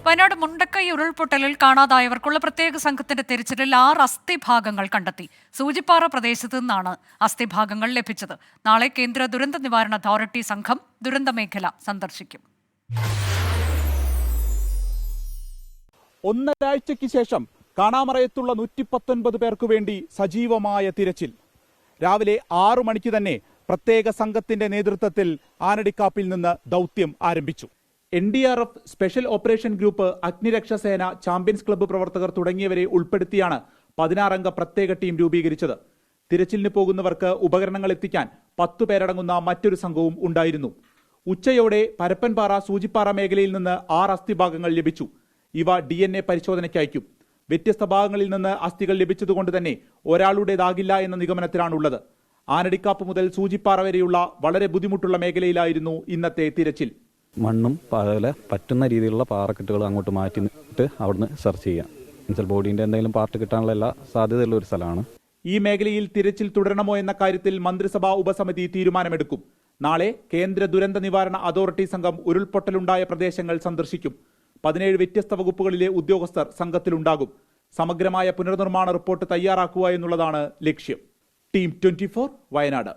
വയനാട് മുണ്ടക്കൈ ഉരുൾപൊട്ടലിൽ കാണാതായവർക്കുള്ള പ്രത്യേക സംഘത്തിന്റെ തിരച്ചിലിൽ 6 അസ്ഥിഭാഗങ്ങൾ കണ്ടെത്തി. സൂചിപ്പാറ പ്രദേശത്ത് നിന്നാണ് അസ്ഥിഭാഗങ്ങൾ ലഭിച്ചത്. നാളെ കേന്ദ്ര ദുരന്ത നിവാരണ അതോറിറ്റി സംഘം ദുരന്ത മേഖല സന്ദർശിക്കും. ഒന്നരാഴ്ചയ്ക്ക് ശേഷം കാണാമറയത്തുള്ള 119 പേർക്ക് വേണ്ടി സജീവമായ തിരച്ചിൽ. രാവിലെ 6 മണിക്ക് തന്നെ പ്രത്യേക സംഘത്തിന്റെ നേതൃത്വത്തിൽ ആനടിക്കാപ്പിൽ നിന്ന് ദൗത്യം ആരംഭിച്ചു. NDRF, സ്പെഷ്യൽ ഓപ്പറേഷൻ ഗ്രൂപ്പ്, അഗ്നിരക്ഷാസേന, ചാമ്പ്യൻസ് ക്ലബ്ബ് പ്രവർത്തകർ തുടങ്ങിയവരെ ഉൾപ്പെടുത്തിയാണ് 16 അംഗ പ്രത്യേക ടീം രൂപീകരിച്ചത്. തിരച്ചിലിന് പോകുന്നവർക്ക് ഉപകരണങ്ങൾ എത്തിക്കാൻ 10 പേരടങ്ങുന്ന മറ്റൊരു സംഘവും ഉണ്ടായിരുന്നു. ഉച്ചയോടെ പരപ്പൻപാറ, സൂചിപ്പാറ മേഖലയിൽ നിന്ന് 6 അസ്ഥിഭാഗങ്ങൾ ലഭിച്ചു. ഇവ DNA പരിശോധനയ്ക്ക് അയക്കും. വ്യത്യസ്ത ഭാഗങ്ങളിൽ നിന്ന് അസ്ഥികൾ ലഭിച്ചതുകൊണ്ട് തന്നെ ഒരാളുടേതാകില്ല എന്ന നിഗമനത്തിലാണുള്ളത്. ആനടിക്കാപ്പ് മുതൽ സൂചിപ്പാറ വരെയുള്ള വളരെ ബുദ്ധിമുട്ടുള്ള മേഖലയിലായിരുന്നു ഇന്നത്തെ തിരച്ചിൽ. മണ്ണും അതുപോലെ പറ്റുന്ന രീതിയിലുള്ള പാറക്കെട്ടുകൾ അങ്ങോട്ട് മാറ്റിയിട്ട് അവിടുന്ന് സെർച്ച് ചെയ്യാം. എന്നുവെച്ചാൽ ബോഡീൻ്റെ എന്തെങ്കിലും പാർട്ട് കിട്ടാനുള്ള എല്ലാ സാധ്യതയുള്ള ഒരു സ്ഥലമാണ്. ഈ മേഖലയിൽ തിരച്ചിൽ തുടരണമോ എന്ന കാര്യത്തിൽ മന്ത്രിസഭാ ഉപസമിതി തീരുമാനമെടുക്കും. നാളെ കേന്ദ്ര ദുരന്ത നിവാരണ അതോറിറ്റി സംഘം ഉരുൾപൊട്ടലുണ്ടായ പ്രദേശങ്ങൾ സന്ദർശിക്കും. 17 വ്യത്യസ്ത വകുപ്പുകളിലെ ഉദ്യോഗസ്ഥർ സംഘത്തിലുണ്ടാകും. സമഗ്രമായ പുനർനിർമ്മാണ റിപ്പോർട്ട് തയ്യാറാക്കുക എന്നുള്ളതാണ് ലക്ഷ്യം. ടീം 24 വയനാട്.